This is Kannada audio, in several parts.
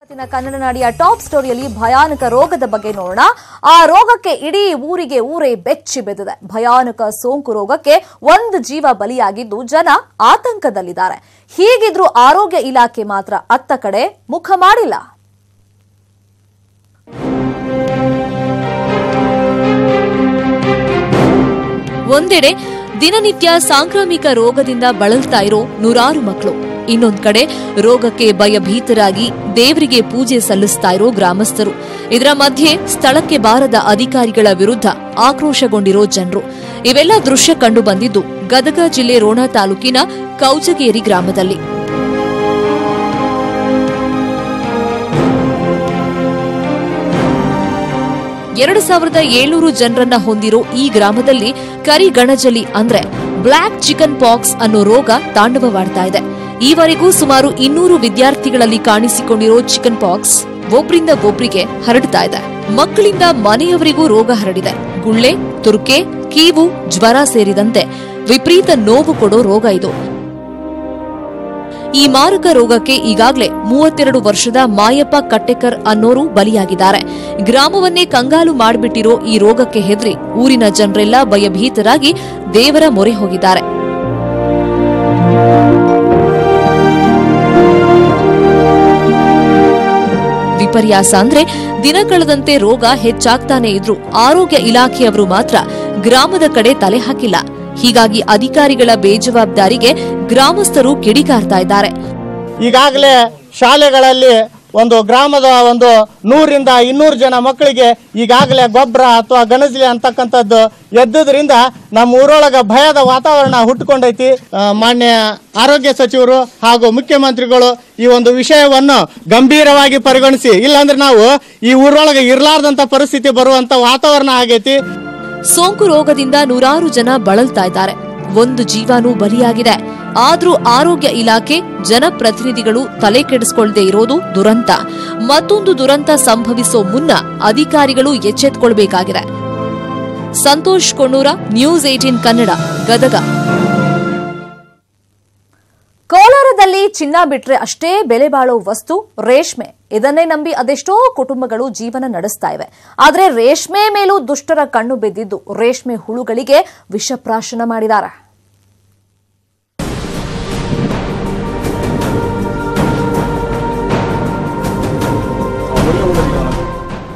ಕನ್ನಡ ನಾಡಿಯ ಟಾಪ್ ಸ್ಟೋರಿಯಲ್ಲಿ ಭಯಾನಕ ರೋಗದ ಬಗ್ಗೆ ನೋಡೋಣ. ಆ ರೋಗಕ್ಕೆ ಇಡೀ ಊರೇ ಬೆಚ್ಚಿ ಬೆದ್ದಿದೆ. ಭಯಾನಕ ಸೋಂಕು ರೋಗಕ್ಕೆ ಒಂದು ಜೀವ ಬಲಿಯಾಗಿದ್ದು ಜನ ಆತಂಕದಲ್ಲಿದ್ದಾರೆ. ಹೀಗಿದ್ರೂ ಆರೋಗ್ಯ ಇಲಾಖೆ ಮಾತ್ರ ಅತ್ತ ಕಡೆ ಮುಖ ಮಾಡಿಲ್ಲ. ಒಂದೆಡೆ ದಿನನಿತ್ಯ ಸಾಂಕ್ರಾಮಿಕ ರೋಗದಿಂದ ಬಳಲ್ತಾ ಇರೋ ನೂರಾರು ಮಕ್ಕಳು, ಇನ್ನೊಂದ್ ಕಡೆ ರೋಗಕ್ಕೆ ಭಯಭೀತರಾಗಿ ದೇವರಿಗೆ ಪೂಜೆ ಸಲ್ಲಿಸ್ತಾ ಇರೋ ಗ್ರಾಮಸ್ಥರು. ಇದರ ಮಧ್ಯೆ ಸ್ಥಳಕ್ಕೆ ಬಾರದ ಅಧಿಕಾರಿಗಳ ವಿರುದ್ಧ ಆಕ್ರೋಶಗೊಂಡಿರೋ ಜನರು. ಇವೆಲ್ಲ ದೃಶ್ಯ ಕಂಡು ಬಂದಿದ್ದು ಗದಗ ಜಿಲ್ಲೆ ರೋಣ ತಾಲೂಕಿನ ಕೌಜಗೇರಿ ಗ್ರಾಮದಲ್ಲಿ. ಎರಡು 2700 ಜನರನ್ನ ಹೊಂದಿರೋ ಈ ಗ್ರಾಮದಲ್ಲಿ ಕರಿಗಣಜಲಿ ಅಂದ್ರೆ ಬ್ಲಾಕ್ ಚಿಕನ್ ಪಾಕ್ಸ್ ಅನ್ನೋ ರೋಗ ತಾಂಡವವಾಡ್ತಾ ಇದೆ. ಈವರೆಗೂ ಸುಮಾರು 200 ವಿದ್ಯಾರ್ಥಿಗಳಲ್ಲಿ ಕಾಣಿಸಿಕೊಂಡಿರೋ ಚಿಕನ್ ಪಾಕ್ಸ್ ಒಬ್ರಿಂದ ಒಬ್ರಿಗೆ ಹರಡ್ತಾ ಇದೆ. ಮಕ್ಕಳಿಂದ ಮನೆಯವರಿಗೂ ರೋಗ ಹರಡಿದೆ. ಗುಳ್ಳೆ, ತುರ್ಕೆ, ಕೀವು, ಜ್ವರ ಸೇರಿದಂತೆ ವಿಪರೀತ ನೋವು ಕೊಡೋ ರೋಗ ಇದು. ಈ ಮಾರಕ ರೋಗಕ್ಕೆ ಈಗಾಗಲೇ 32 ವರ್ಷದ ಮಾಯಪ್ಪ ಕಟ್ಟೆಕರ್ ಅನ್ನೋರು ಬಲಿಯಾಗಿದ್ದಾರೆ. ಗ್ರಾಮವನ್ನೇ ಕಂಗಾಲು ಮಾಡಿಬಿಟ್ಟಿರೋ ಈ ರೋಗಕ್ಕೆ ಹೆದರಿ ಊರಿನ ಜನರೆಲ್ಲ ಭಯಭೀತರಾಗಿ ದೇವರ ಮೊರೆ ಹೋಗಿದ್ದಾರೆ. ವಿಪರ್ಯಾಸ ಅಂದ್ರೆ ದಿನ ಕಳೆದಂತೆ ರೋಗ ಹೆಚ್ಚಾಗ್ತಾನೆ ಇದ್ರು ಆರೋಗ್ಯ ಇಲಾಖೆಯವರು ಮಾತ್ರ ಗ್ರಾಮದ ಕಡೆ ತಲೆ ಹಾಕಿಲ್ಲ. ಹೀಗಾಗಿ ಅಧಿಕಾರಿಗಳ ಬೇಜವಾಬ್ದಾರಿಗೆ ಗ್ರಾಮಸ್ಥರು ಕಿಡಿಕಾರ್ತಾ ಇದ್ದಾರೆ. ಈಗಾಗಲೇ ಶಾಲೆಗಳಲ್ಲಿ ಒಂದು ಗ್ರಾಮದ 100ರಿಂದ 200 ಜನ ಮಕ್ಕಳಿಗೆ ಈಗಾಗಲೇ ಗೊಬ್ಬರ ಅಥವಾ ಗಣಜಲಿ ಅಂತಕ್ಕಂಥದ್ದು ಎದ್ದುದರಿಂದ ನಮ್ಮ ಊರೊಳಗ ಭಯದ ವಾತಾವರಣ ಹುಟ್ಟುಕೊಂಡೈತಿ. ಮಾನ್ಯ ಆರೋಗ್ಯ ಸಚಿವರು ಹಾಗೂ ಮುಖ್ಯಮಂತ್ರಿಗಳು ಈ ಒಂದು ವಿಷಯವನ್ನು ಗಂಭೀರವಾಗಿ ಪರಿಗಣಿಸಿ, ಇಲ್ಲಾಂದ್ರೆ ನಾವು ಈ ಊರೊಳಗೆ ಇರಲಾರ್ದಂತ ಪರಿಸ್ಥಿತಿ ಬರುವಂತ ವಾತಾವರಣ ಆಗೈತಿ. ಸೋಂಕು ರೋಗದಿಂದ ನೂರಾರು ಜನ ಬಳಲ್ತಾ ಇದ್ದಾರೆ. ಒಂದು ಜೀವನೂ ಬಲಿಯಾಗಿದೆ. ಆದ್ರೂ ಆರೋಗ್ಯ ಇಲಾಖೆ ಜನಪ್ರತಿನಿಧಿಗಳು ತಲೆ ಕೆಡಿಸಿಕೊಳ್ಳದೆ ಇರೋದು ದುರಂತ. ಮತ್ತೊಂದು ದುರಂತ ಸಂಭವಿಸೋ ಮುನ್ನ ಅಧಿಕಾರಿಗಳು ಎಚ್ಚೆತ್ತುಕೊಳ್ಳಬೇಕಾಗಿದೆ. ಸಂತೋಷ್ ಕೊಣ್ಣೂರ, ನ್ಯೂಸ್ 18 ಕನ್ನಡ, ಗದಗ. ಕೋಲಾರದಲ್ಲಿ ಚಿನ್ನ ಬಿಟ್ರೆ ಅಷ್ಟೇ ಬೆಲೆ ಬಾಳೋ ವಸ್ತು ರೇಷ್ಮೆ. ಇದನ್ನೇ ನಂಬಿ ಅದೆಷ್ಟೋ ಕುಟುಂಬಗಳು ಜೀವನ ನಡೆಸ್ತಾ ಇವೆ. ಆದರೆ ರೇಷ್ಮೆ ಮೇಲೂ ದುಷ್ಟರ ಕಣ್ಣು ಬಿದ್ದಿದ್ದು ರೇಷ್ಮೆ ಹುಳುಗಳಿಗೆ ವಿಷಪ್ರಾಶನ ಮಾಡಿದ್ದಾರೆ.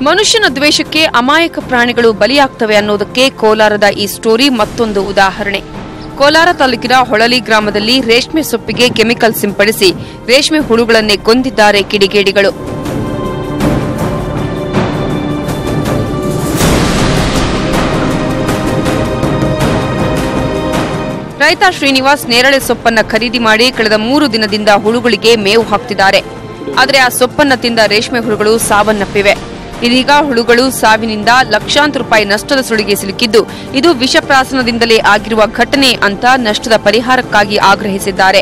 ಮನುಷ್ಯನ ದ್ವೇಷಕ್ಕೆ ಅಮಾಯಕ ಪ್ರಾಣಿಗಳು ಬಲಿಯಾಗ್ತವೆ ಅನ್ನೋದಕ್ಕೆ ಕೋಲಾರದ ಈ ಸ್ಟೋರಿ ಮತ್ತೊಂದು ಉದಾಹರಣೆ. ಕೋಲಾರ ತಾಲೂಕಿನ ಹೊಳಲಿ ಗ್ರಾಮದಲ್ಲಿ ರೇಷ್ಮೆ ಸೊಪ್ಪಿಗೆ ಕೆಮಿಕಲ್ ಸಿಂಪಡಿಸಿ ರೇಷ್ಮೆ ಹುಳುಗಳನ್ನೇ ಕೊಂದಿದ್ದಾರೆ ಕಿಡಿಗೇಡಿಗಳು. ರೈತ ಶ್ರೀನಿವಾಸ್ ನೇರಳೆ ಸೊಪ್ಪನ್ನ ಖರೀದಿ ಮಾಡಿ ಕಳೆದ 3 ದಿನದಿಂದ ಹುಳುಗಳಿಗೆ ಮೇವು ಹಾಕ್ತಿದ್ದಾರೆ. ಆದರೆ ಆ ಸೊಪ್ಪನ್ನ ತಿಂದ ರೇಷ್ಮೆ ಹುಳುಗಳು ಸಾವನ್ನಪ್ಪಿವೆ. ಇದೀಗ ಹುಳುಗಳು ಸಾವಿನಿಂದ ಲಕ್ಷಾಂತರ ರೂಪಾಯಿ ನಷ್ಟದ ಸುಳಿಗೆ ಸಿಲುಕಿದ್ದು ಇದು ವಿಷಪ್ರಾಶನದಿಂದಲೇ ಆಗಿರುವ ಘಟನೆ ಅಂತ ನಷ್ಟದ ಪರಿಹಾರಕ್ಕಾಗಿ ಆಗ್ರಹಿಸಿದ್ದಾರೆ.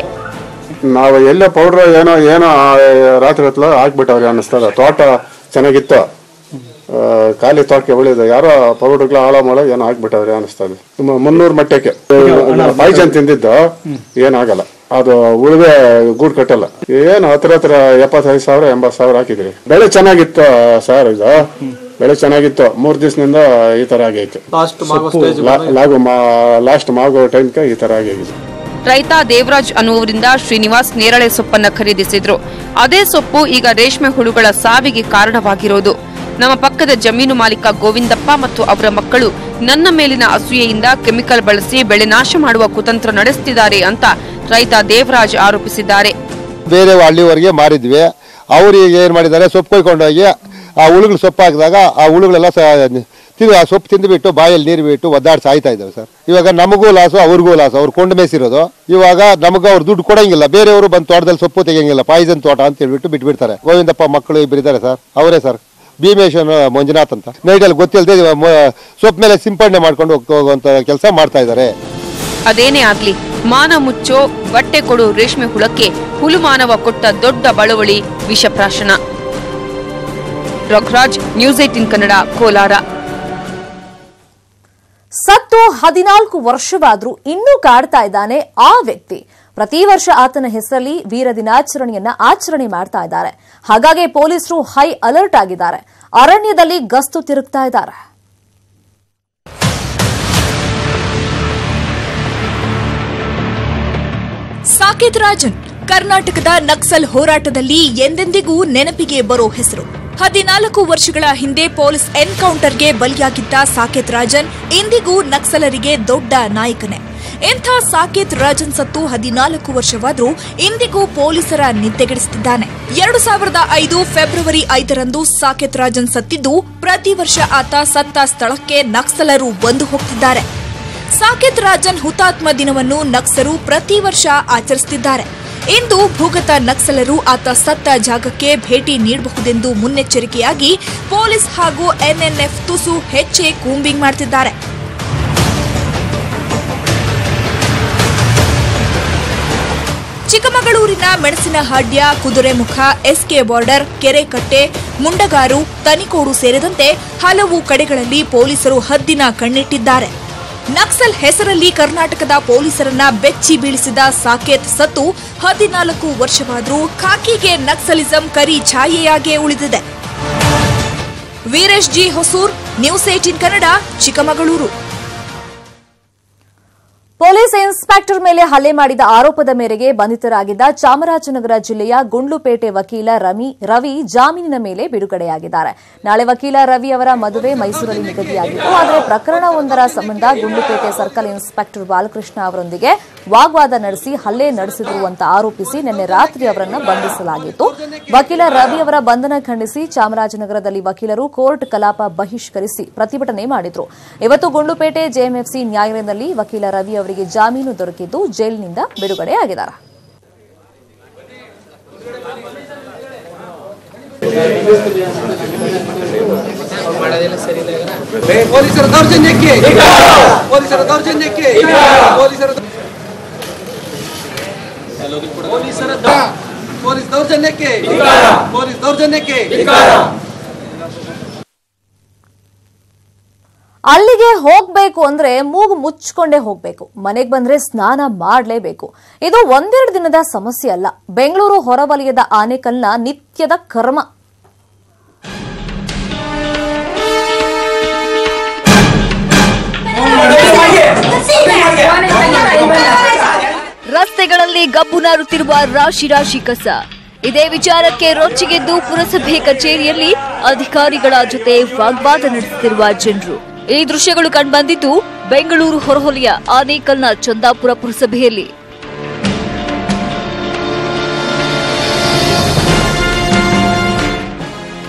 ನಾವು ಎಲ್ಲ ಪೌಡರ್ ಏನೋ ರಾತ್ರಿ ಹೊತ್ತು ಹಾಕ್ಬಿಟ್ಟವ್ರೆ ಅನ್ನಿಸ್ತದ. ತೋಟ ಚೆನ್ನಾಗಿತ್ತು, ಖಾಲಿ ತೋಟಕ್ಕೆ ಉಳಿದ ಯಾರೋ ಪೌಡರ್ಗಳ ಹಾಳ ಮಾಡ ಏನೋ ಹಾಕ್ಬಿಟ್ಟವ್ರೆ ಅನ್ನಿಸ್ತದೆ. 300 ಮಟ್ಟಕ್ಕೆ ಪಾಯ್ಸನ್ ತಿಂದಿದ್ದು ಏನಾಗಲ್ಲ. ಅದು ಉಳಿವೆ ಗೂಡ್ ಕಟ್ಟಲ್ಲ. ಏನು ಹತ್ರ 75,000 80,000 ಹಾಕಿದ್ರಿ. ಬೆಳೆ ಚೆನ್ನಾಗಿತ್ತು ಸರ್. ಇದು ಬೆಳೆ ಚೆನ್ನಾಗಿತ್ತು. 3 ದಿವಸದಿಂದ ಈ ತರ ಆಗೈತೆ. ಲಾಸ್ಟ್ ಮಾಗೋ ಟೈಮ್ಗೆ ಈ ತರ ಆಗಿದೆ. ರೈತ ದೇವರಾಜ್ ಅನ್ನುವರಿಂದ ಶ್ರೀನಿವಾಸ್ ನೇರಳೆ ಸೊಪ್ಪನ್ನ ಖರೀದಿಸಿದ್ರು. ಅದೇ ಸೊಪ್ಪು ಈಗ ರೇಷ್ಮೆ ಹುಳುಗಳ ಸಾವಿಗೆ ಕಾರಣವಾಗಿರೋದು. ನಮ್ಮ ಪಕ್ಕದ ಜಮೀನು ಮಾಲೀಕ ಗೋವಿಂದಪ್ಪ ಮತ್ತು ಅವರ ಮಕ್ಕಳು ನನ್ನ ಮೇಲಿನ ಅಸೂಯೆಯಿಂದ ಕೆಮಿಕಲ್ ಬಳಸಿ ಬೆಳೆ ನಾಶ ಮಾಡುವ ಕುತಂತ್ರ ನಡೆಸುತ್ತಿದ್ದಾರೆ ಅಂತ ರೈತ ದೇವರಾಜ್ ಆರೋಪಿಸಿದ್ದಾರೆ. ಬೇರೆ ಹಳ್ಳಿವರೆಗೆ ಮಾರಿದ್ವಿ. ಅವ್ರು ಈಗ ಏನ್ ಮಾಡಿದ್ದಾರೆ, ಸೊಪ್ಪು ಕೊಯ್ಕೊಂಡೋಗಿ ಆ ಹುಳುಗಳು ಸೊಪ್ಪು ಹಾಕಿದಾಗ ಆ ಹುಳುಗಳೆಲ್ಲ ಆ ಸೊಪ್ಪು ತಿಂದುಬಿಟ್ಟು ಬಾಯಲ್ಲಿ ನೀರು ಬಿಟ್ಟು ಒದ್ದಾಡಿ ಸಾಯ್ತಾ ಇದ್ದಾವೆ ಸರ್. ಇವಾಗ ನಮಗೂ ಲಾಸು, ಅವ್ರಿಗೂ ಲಾಸು. ಅವ್ರು ಕೊಂಡು ಮೇಸಿರೋದು. ಇವಾಗ ನಮಗೂ ಅವ್ರು ದುಡ್ಡು ಕೊಡಂಗಿಲ್ಲ. ಬೇರೆಯವರು ಬಂದು ತೋಟದಲ್ಲಿ ಸೊಪ್ಪು ತೆಗಿಯಂಗಿಲ್ಲ. ಪಾಯ್ಸನ್ ತೋಟ ಅಂತ ಹೇಳ್ಬಿಟ್ಟು ಬಿಟ್ಬಿಡ್ತಾರೆ. ಗೋವಿಂದಪ್ಪ ಮಕ್ಕಳು ಇಬ್ಬರು ಇದ್ದಾರೆ ಸರ್. ಅವರೇ ಸರ್ ಭೀಮೇಶ್ವರ ಮಂಜುನಾಥ್ ಅಂತ. ನೈಟಲ್ಲಿ ಗೊತ್ತಿಲ್ಲದೆ ಸೊಪ್ಪು ಮೇಲೆ ಸಿಂಪಡಣೆ ಮಾಡ್ಕೊಂಡು ಹೋಗುವಂತ ಕೆಲಸ ಮಾಡ್ತಾ ಇದ್ದಾರೆ. ಅದೇನೇ ಆಗ್ಲಿ, ಮಾನ ಮುಚ್ಚೋ ಬಟ್ಟೆ ಕೊಡು ರೇಷ್ಮೆ ಹುಳಕ್ಕೆ ಹುಲು ಮಾನವ ಕೊಟ್ಟ ದೊಡ್ಡ ಬಳವಳಿ ವಿಷಪ್ರಾಶನ. ರಘುರಾಜ್, ನ್ಯೂಸ್ 18 ಕನ್ನಡ, ಕೋಲಾರ. ಸತ್ತು 14 ವರ್ಷವಾದ್ರೂ ಇನ್ನೂ ಕಾಡ್ತಾ ಇದ್ದಾನೆ ಆ ವ್ಯಕ್ತಿ. ಪ್ರತಿ ವರ್ಷ ಆತನ ಹೆಸರಲ್ಲಿ ವೀರ ದಿನಾಚರಣೆಯನ್ನ ಆಚರಣೆ ಮಾಡ್ತಾ ಇದ್ದಾರೆ. ಹಾಗಾಗಿ ಪೊಲೀಸರು ಹೈ ಅಲರ್ಟ್ ಆಗಿದ್ದಾರೆ. ಅರಣ್ಯದಲ್ಲಿ ಗಸ್ತು ತಿರುಗ್ತಾ ಇದ್ದಾರೆ. ಸಾಕೇತ್ ರಾಜನ್ ಕರ್ನಾಟಕದ ನಕ್ಸಲ್ ಹೋರಾಟದಲ್ಲಿ ಎಂದೆಂದಿಗೂ ನೆನಪಿಗೆ ಬರೋ ಹೆಸರು. 14 ವರ್ಷಗಳ ಹಿಂದೆ ಪೊಲೀಸ್ ಎನ್ಕೌಂಟರ್ಗೆ ಬಲಿಯಾಗಿದ್ದ ಸಾಕೇತ್ ರಾಜನ್ ಇಂದಿಗೂ ನಕ್ಸಲರಿಗೆ ದೊಡ್ಡ ನಾಯಕನೇ. ಎಂಥ ಸಾಕೇತ್ ರಾಜನ್ ಸತ್ತು 14 ವರ್ಷವಾದರೂ ಇಂದಿಗೂ ಪೊಲೀಸರ ನಿದ್ದೆಗೆಡಿಸುತ್ತಿದ್ದಾನೆ. 2005 ಫೆಬ್ರವರಿ 5ರಂದು ಸಾಕೇತ್ ರಾಜನ್ ಸತ್ತಿದ್ದು, ಪ್ರತಿ ವರ್ಷ ಆತ ಸತ್ತ ಸ್ಥಳಕ್ಕೆ ನಕ್ಸಲರು ಬಂದು ಹೋಗ್ತಿದ್ದಾರೆ. ಸಾಕೇತ್ ರಾಜನ್ ಹುತಾತ್ಮ ದಿನವನ್ನು ನಕ್ಸಲರು ಪ್ರತಿ ವರ್ಷ ಆಚರಿಸುತ್ತಿದ್ದಾರೆ. ಇಂದು ಭೂಗತ ನಕ್ಸಲರು ಆತ ಸತ್ತ ಜಾಗಕ್ಕೆ ಭೇಟಿ ನೀಡಬಹುದೆಂದು ಮುನ್ನೆಚ್ಚರಿಕೆಯಾಗಿ ಪೊಲೀಸ್ ಹಾಗೂ ಎನ್ಎನ್ಎಫ್ ತುಸು ಹೆಚ್ಚೆ ಕೂಂಬಿಂಗ್ ಮಾಡುತ್ತಿದ್ದಾರೆ. ಚಿಕ್ಕಮಗಳೂರಿನ ಮೆಣಸಿನಹಾಡ್ಯ, ಕುದುರೆಮುಖ, ಎಸ್ಕೆ ಬಾರ್ಡರ್, ಕೆರೆಕಟ್ಟೆ, ಮುಂಡಗಾರು, ತನಿಕೋಡು ಸೇರಿದಂತೆ ಹಲವು ಕಡೆಗಳಲ್ಲಿ ಪೊಲೀಸರು ಹದ್ದಿನ ಕಣ್ಣಿಟ್ಟಿದ್ದಾರೆ. ನಕ್ಸಲ್ ಹೆಸರಲ್ಲಿ ಕರ್ನಾಟಕದ ಪೊಲೀಸರನ್ನ ಬೆಚ್ಚಿ ಬೀಳಿಸಿದ ಸಾಕೇತ್ ಸತ್ತು 14 ವರ್ಷವಾದರೂ ಖಾಕಿಗೆ ನಕ್ಸಲಿಸಂ ಕರಿ ಛಾಯೆಯಾಗೇ ಉಳಿದಿದೆ. Veeresh G Hosur, news 18 Kannada, Chikkamagaluru. Police inspector ಮೇಲೆ ಹಲ್ಲೆ ಮಾಡಿದ ಆರೋಪದ ಮೇರೆಗೆ ಬಂಧಿತರಾಗಿದ್ದ ಚಾಮರಾಜನಗರ ಜಿಲ್ಲೆಯ ಗುಂಡ್ಲುಪೇಟೆ ವಕೀಲ ರವಿ ಜಾಮೀನಿನ ಮೇಲೆ ಬಿಡುಗಡೆಯಾಗಿದ್ದಾರೆ. ನಾಳೆ ವಕೀಲ ರವಿ ಅವರ ಮದುವೆ ಮೈಸೂರಲ್ಲಿ ನಿಗದಿಯಾಗಿತ್ತು. ಆದರೆ ಪ್ರಕರಣವೊಂದರ ಸಂಬಂಧ ಗುಂಡ್ಲುಪೇಟೆ ಸರ್ಕಲ್ ಇನ್ಸ್ಪೆಕ್ಟರ್ ಬಾಲಕೃಷ್ಣ ಅವರೊಂದಿಗೆ ವಾಗ್ವಾದ ನಡೆಸಿ ಹಲ್ಲೆ ನಡೆಸಿದ್ರು ಅಂತ ಆರೋಪಿಸಿ ನಿನ್ನೆ ರಾತ್ರಿ ಅವರನ್ನು ಬಂಧಿಸಲಾಗಿತ್ತು. ವಕೀಲ ರವಿ ಅವರ ಬಂಧನ ಖಂಡಿಸಿ ಚಾಮರಾಜನಗರದಲ್ಲಿ ವಕೀಲರು ಕೋರ್ಟ್ ಕಲಾಪ ಬಹಿಷ್ಕರಿಸಿ ಪ್ರತಿಭಟನೆ ಮಾಡಿದ್ರು. ಇವತ್ತು ಗುಂಡ್ಲುಪೇಟೆ ಜೆಎಂಎಫ್ಸಿ ನ್ಯಾಯಾಲಯದಲ್ಲಿ ವಕೀಲ ರವಿ ಅವರಿಗೆ ಜಾಮೀನು ದೊರಕಿದ್ದು ಜೈಲಿನಿಂದ ಬಿಡುಗಡೆಯಾಗಿದ್ದಾರೆ. ಪೊಲೀಸರ ದೌರ್ಜನ್ಯಕ್ಕೆ ಪೊಲೀಸರ ದೌರ್ಜನ್ಯಕ್ಕೆ ಪೊಲೀಸ್ ದೌರ್ಜನ್ಯಕ್ಕೆ ಪೊಲೀಸ್ ದೌರ್ಜನ್ಯಕ್ಕೆ ಅಲ್ಲಿಗೆ ಹೋಗ್ಬೇಕು ಅಂದ್ರೆ ಮೂಗು ಮುಚ್ಚಿಕೊಂಡೇ ಹೋಗ್ಬೇಕು. ಮನೆಗೆ ಬಂದ್ರೆ ಸ್ನಾನ ಮಾಡಲೇಬೇಕು. ಇದು ಒಂದೆರಡು ದಿನದ ಸಮಸ್ಯೆ ಅಲ್ಲ. ಬೆಂಗಳೂರು ಹೊರವಲಯದ ಆನೇಕಲ್ನ ನಿತ್ಯದ ಕರ್ಮ. ರಸ್ತೆಗಳಲ್ಲಿ ಗಬ್ಬು ನಾರುತ್ತಿರುವ ರಾಶಿ ರಾಶಿ ಕಸ. ಇದೇ ವಿಚಾರಕ್ಕೆ ರೊಚ್ಚಿಗೆದ್ದು ಪುರಸಭೆ ಕಚೇರಿಯಲ್ಲಿ ಅಧಿಕಾರಿಗಳ ಜೊತೆ ವಾಗ್ವಾದ ನಡೆಸುತ್ತಿರುವ ಜನರು. ಈ ದೃಶ್ಯಗಳು ಕಂಡುಬಂದಿದ್ದು ಬೆಂಗಳೂರು ಹೊರವಲಯ ಆನೇಕಲ್ನ ಚಂದಾಪುರ ಪುರಸಭೆಯಲ್ಲಿ.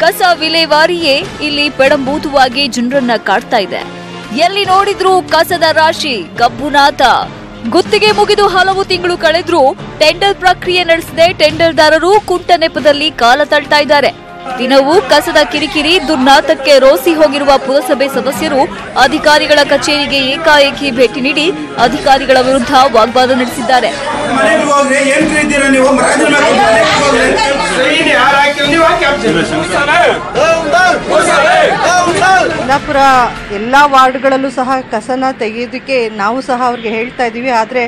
ಕಸ ವಿಲೇವಾರಿಯೇ ಇಲ್ಲಿ ಪೆಡಂಬೂತವಾಗಿ ಜನರನ್ನ ಕಾಡ್ತಾ ಇದೆ. ಎಲ್ಲಿ ನೋಡಿದ್ರೂ ಕಸದ ರಾಶಿ, ಗಬ್ಬುನಾಥ. ಗುತ್ತಿಗೆ ಮುಗಿದು ಹಲವು ತಿಂಗಳು ಕಳೆದ್ರೂ ಟೆಂಡರ್ ಪ್ರಕ್ರಿಯೆ ನಡೆಸದೆ ಟೆಂಡರ್ದಾರರು ಕುಂಟ ನೆಪದಲ್ಲಿ ಕಾಲ ತಳ್ತಾ ಇದ್ದಾರೆ. ದಿನವೂ ಕಸದ ಕಿರಿಕಿರಿ, ದುರ್ನಾಥಕ್ಕೆ ರೋಸಿ ಹೋಗಿರುವ ಪುರಸಭೆ ಸದಸ್ಯರು ಅಧಿಕಾರಿಗಳ ಕಚೇರಿಗೆ ಏಕಾಏಕಿ ಭೇಟಿ ನೀಡಿ ಅಧಿಕಾರಿಗಳ ವಿರುದ್ಧ ವಾಗ್ವಾದ ನಡೆಸಿದ್ದಾರೆ. ಕುಂದಾಪುರ ಎಲ್ಲ ವಾರ್ಡ್ಗಳಲ್ಲೂ ಸಹ ಕಸನ ತೆಗೆಯೋದಕ್ಕೆ ನಾವು ಸಹ ಅವ್ರಿಗೆ ಹೇಳ್ತಾ ಇದ್ದೀವಿ. ಆದರೆ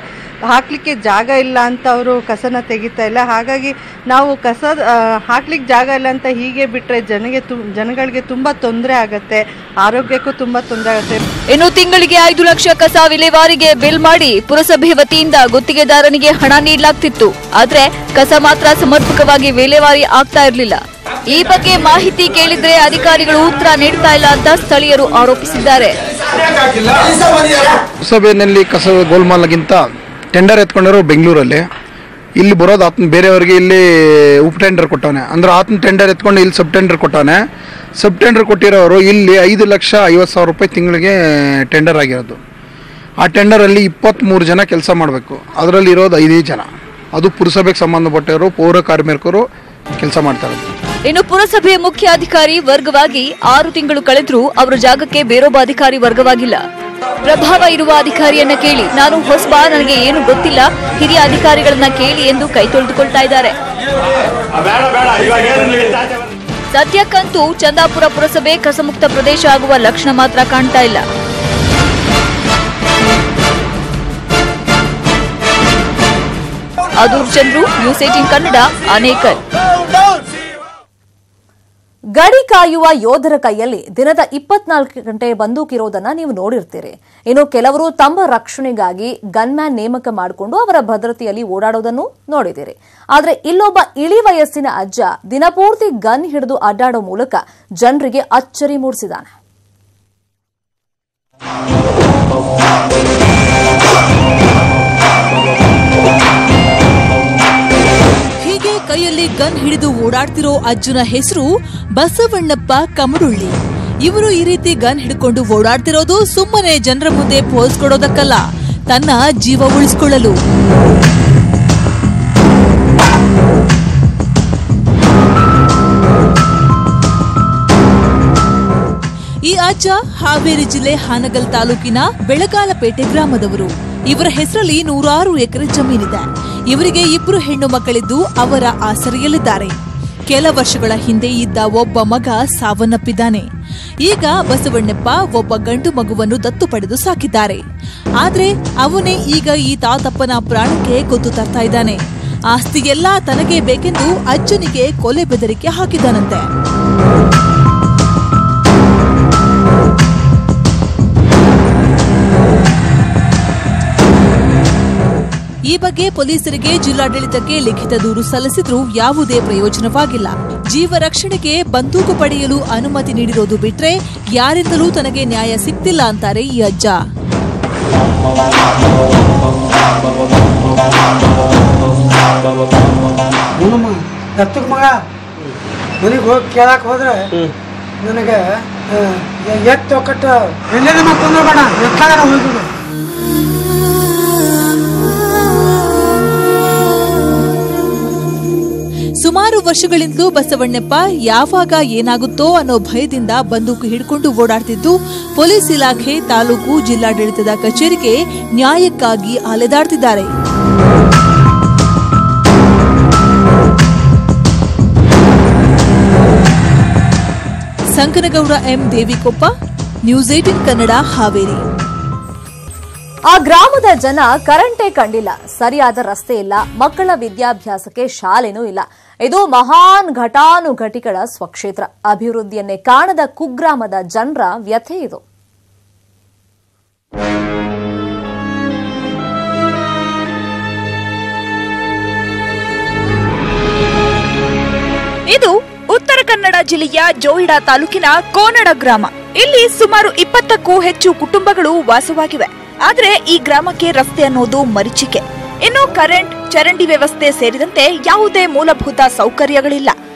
ಹಾಕ್ಲಿಕ್ಕೆ ಜಾಗ ಇಲ್ಲ ಅಂತ ಅವರು ಕಸನ ತೆಗಿತಾ ಇಲ್ಲ. ಹಾಗಾಗಿ ನಾವು ಕಸ ಹಾಕ್ಲಿಕ್ಕೆ ಜಾಗ ಇಲ್ಲ ಅಂತ ಹೀಗೆ ಬಿಟ್ಟರೆ ಜನಗಳಿಗೆ ತುಂಬಾ ತೊಂದರೆ ಆಗತ್ತೆ, ಆರೋಗ್ಯಕ್ಕೂ ತುಂಬಾ ತೊಂದರೆ ಆಗುತ್ತೆ. ಇನ್ನು ತಿಂಗಳಿಗೆ 5 ಲಕ್ಷ ಕಸ ವಿಲೇವಾರಿಗೆ ಬಿಲ್ ಮಾಡಿ ಪುರಸಭೆ ವತಿಯಿಂದ ಗುತ್ತಿಗೆದಾರನಿಗೆ ಹಣ ನೀಡಲಾಗ್ತಿತ್ತು. ಆದ್ರೆ ಕಸ ಮಾತ್ರ ಸಮರ್ಪಕವಾಗಿ ವಿಲೇವಾರಿ ಆಗ್ತಾ ಇರಲಿಲ್ಲ. ಈ ಬಗ್ಗೆ ಮಾಹಿತಿ ಕೇಳಿದ್ರೆ ಅಧಿಕಾರಿಗಳು ಉತ್ತರ ನೀಡ್ತಾ ಇಲ್ಲ ಅಂತ ಸ್ಥಳೀಯರು ಆರೋಪಿಸಿದ್ದಾರೆ. ಪುರಸಭೆಯಲ್ಲಿ ಕಸ ಗೋಲ್ಮಾಲ್ಗಿಂತ ಟೆಂಡರ್ ಎತ್ಕೊಂಡರು ಬೆಂಗಳೂರಲ್ಲಿ. ಇಲ್ಲಿ ಬರೋದು ಆತನ ಬೇರೆಯವರಿಗೆ ಇಲ್ಲಿ ಉಪ ಟೆಂಡರ್ ಕೊಟ್ಟವನೆ. ಅಂದ್ರೆ ಆತನ ಟೆಂಡರ್ ಎತ್ಕೊಂಡು ಇಲ್ಲಿ ಸಬ್ ಟೆಂಡರ್ ಕೊಟ್ಟವನೆ. ಸಬ್ ಟೆಂಡರ್ ಕೊಟ್ಟಿರೋರು ಇಲ್ಲಿ 5,50,000 ರೂಪಾಯಿ ತಿಂಗಳಿಗೆ ಟೆಂಡರ್ ಆಗಿರೋದು. ಆ ಟೆಂಡರಲ್ಲಿ 23 ಜನ ಕೆಲಸ ಮಾಡಬೇಕು. ಅದರಲ್ಲಿ ಇರೋದು 5 ಜನ. ಅದು ಪುರಸಭೆಗೆ ಸಂಬಂಧಪಟ್ಟವರು, ಪೌರ ಕಾರ್ಮಿಕರು ಕೆಲಸ ಮಾಡ್ತಾರೆ. ಇನ್ನು ಪುರಸಭೆಯ ಮುಖ್ಯ ಅಧಿಕಾರಿ ವರ್ಗವಾಗಿ 6 ತಿಂಗಳು ಕಳೆದ್ರೂ ಅವರ ಜಾಗಕ್ಕೆ ಬೇರೊಬ್ಬ ಅಧಿಕಾರಿ ವರ್ಗವಾಗಿಲ್ಲ. ಪ್ರಭಾವ ಇರುವ ಅಧಿಕಾರಿಯನ್ನ ಕೇಳಿ, ನಾನು ಹೊಸಬ, ನನಗೆ ಏನು ಗೊತ್ತಿಲ್ಲ, ಹಿರಿಯ ಅಧಿಕಾರಿಗಳನ್ನ ಕೇಳಿ ಎಂದು ಕೈ ತೊಳೆದುಕೊಳ್ತಾ ಇದ್ದಾರೆ. ಸದ್ಯಕ್ಕಂತೂ ಚಂದಾಪುರ ಪುರಸಭೆ ಕಸಮುಕ್ತ ಪ್ರದೇಶ ಆಗುವ ಲಕ್ಷಣ ಮಾತ್ರ ಕಾಣ್ತಾ ಇಲ್ಲ. ಅದೂರ್ ಚಂದ್ರು, ನ್ಯೂಸ್ 18 ಕನ್ನಡ, ಆನೇಕಲ್. ಗಡಿ ಕಾಯುವ ಯೋಧರ ಕೈಯಲ್ಲಿ ದಿನದ 24 ಗಂಟೆ ಬಂದೂಕಿರೋದನ್ನ ನೀವು ನೋಡಿರ್ತೀರಿ. ಇನ್ನು ಕೆಲವರು ತಮ್ಮ ರಕ್ಷಣೆಗಾಗಿ ಗನ್ಮ್ಯಾನ್ ನೇಮಕ ಮಾಡಿಕೊಂಡು ಅವರ ಭದ್ರತೆಯಲ್ಲಿ ಓಡಾಡೋದನ್ನು ನೋಡಿದಿರಿ. ಆದರೆ ಇಲ್ಲೊಬ್ಬ ಇಳಿ ವಯಸ್ಸಿನ ಅಜ್ಜ ದಿನಪೂರ್ತಿ ಗನ್ ಹಿಡಿದು ಅಡ್ಡಾಡೋ ಮೂಲಕ ಜನರಿಗೆ ಅಚ್ಚರಿ ಮೂಡಿಸಿದ್ದಾನೆ. ಹೀಗೆ ಕೈಯಲ್ಲಿ ಗನ್ ಹಿಡಿದು ಓಡಾಡ್ತಿರೋ ಅಜ್ಜನ ಹೆಸರು ಬಸವಣ್ಣಪ್ಪ ಕಮಡುಳ್ಳಿ. ಇವರು ಈ ರೀತಿ ಗನ್ ಹಿಡ್ಕೊಂಡು ಓಡಾಡ್ತಿರೋದು ಸುಮ್ಮನೆ ಜನರ ಮುಂದೆ ಪೋಸ್ ಕೊಡೋದಕ್ಕಲ್ಲ, ತನ್ನ ಜೀವ ಉಳಿಸಿಕೊಳ್ಳಲು. ಈ ಅಜ್ಜ ಹಾವೇರಿ ಜಿಲ್ಲೆ ಹಾನಗಲ್ ತಾಲೂಕಿನ ಬೆಳಗಾಲಪೇಟೆ ಗ್ರಾಮದವರು. ಇವರ ಹೆಸರಲ್ಲಿ 100 ಎಕರೆ ಜಮೀನಿದೆ. ಇವರಿಗೆ 2 ಹೆಣ್ಣು ಮಕ್ಕಳಿದ್ದು ಅವರ ಆಸರೆಯಲ್ಲಿದ್ದಾರೆ. ಕೆಲ ವರ್ಷಗಳ ಹಿಂದೆ ಇದ್ದ ಒಬ್ಬ ಮಗ ಸಾವನ್ನಪ್ಪಿದ್ದಾನೆ. ಈಗ ಬಸವಣ್ಣಪ್ಪ ಒಬ್ಬ ಗಂಡು ಮಗುವನ್ನು ದತ್ತು ಪಡೆದು ಸಾಕಿದ್ದಾರೆ. ಆದ್ರೆ ಅವನೇ ಈಗ ಈ ತಾತಪ್ಪನ ಪ್ರಾಣಕ್ಕೆ ಗೊತ್ತು ತರ್ತಾ ಇದ್ದಾನೆ. ಆಸ್ತಿಯೆಲ್ಲ ತನಗೆ ಬೇಕೆಂದು ಅಜ್ಜನಿಗೆ ಕೊಲೆ ಬೆದರಿಕೆ ಹಾಕಿದ್ದಾನಂತೆ. ಈ ಬಗ್ಗೆ ಪೊಲೀಸರಿಗೆ ಜಿಲ್ಲಾಡಳಿತಕ್ಕೆ ಲಿಖಿತ ದೂರು ಸಲ್ಲಿಸಿದ್ರೂ ಯಾವುದೇ ಪ್ರಯೋಜನವಾಗಿಲ್ಲ. ಜೀವ ರಕ್ಷಣೆಗೆ ಬಂದೂಕು ಪಡೆಯಲು ಅನುಮತಿ ನೀಡಿರೋದು ಬಿಟ್ರೆ ಯಾರಿಂದಲೂ ತನಗೆ ನ್ಯಾಯ ಸಿಗ್ತಿಲ್ಲ ಅಂತಾರೆ ಈ ಅಜ್ಜ. ಮಗ ಮನೆಗೆ ಹೋಗಿ ಕೇಳಕ್ ಹೋದ್ರೆ ನನಗೆ ಎತ್ತು ಕಟ್ಟ ಎಲ್ಲೇ ಮಕ್ಕಳು ಬೇಡ ಎತ್ತಾಗ ಹೋಗಿಬಿಡು. ಸುಮಾರು ವರ್ಷಗಳಿಂದಲೂ ಬಸವಣ್ಣಪ್ಪ ಯಾವಾಗ ಏನಾಗುತ್ತೋ ಅನ್ನೋ ಭಯದಿಂದ ಬಂದೂಕು ಹಿಡ್ಕೊಂಡು ಓಡಾಡ್ತಿದ್ದು ಪೊಲೀಸ್ ಇಲಾಖೆ, ತಾಲೂಕು, ಜಿಲ್ಲಾಡಳಿತದ ಕಚೇರಿಗೆ ನ್ಯಾಯಕ್ಕಾಗಿ ಅಲೆದಾಡ್ತಿದ್ದಾರೆ. Sankanagouda M Devikoppa, news 18 Kannada, Haveri. ಆ ಗ್ರಾಮದ ಜನ ಕರೆಂಟೇ ಕಂಡಿಲ್ಲ, ಸರಿಯಾದ ರಸ್ತೆ ಇಲ್ಲ, ಮಕ್ಕಳ ವಿದ್ಯಾಭ್ಯಾಸಕ್ಕೆ ಶಾಲೆನೂ ಇಲ್ಲ. ಇದು ಮಹಾನ್ ಘಟಾನುಘಟಿಗಳ ಸ್ವಕ್ಷೇತ್ರ. ಅಭಿವೃದ್ಧಿಯನ್ನೇ ಕಾಣದ ಕುಗ್ರಾಮದ ಜನರ ವ್ಯಥೆ ಇದು. ಇದು ಉತ್ತರ ಕನ್ನಡ ಜಿಲ್ಲೆಯ ಜೋಯಿಡಾ ತಾಲೂಕಿನ ಕೋನಡ ಗ್ರಾಮ. ಇಲ್ಲಿ ಸುಮಾರು 20ಕ್ಕೂ ಹೆಚ್ಚು ಕುಟುಂಬಗಳು ವಾಸವಾಗಿವೆ. ಆದ್ರೆ ಈ ಗ್ರಾಮಕ್ಕೆ ರಸ್ತೆ ಅನ್ನೋದು ಮರೀಚಿಕೆ. ಇನ್ನು ಕರೆಂಟ್, ಚರಂಡಿ ವ್ಯವಸ್ಥೆ ಸೇರಿದಂತೆ ಯಾವುದೇ ಮೂಲಭೂತ ಸೌಕರ್ಯಗಳಿಲ್ಲ.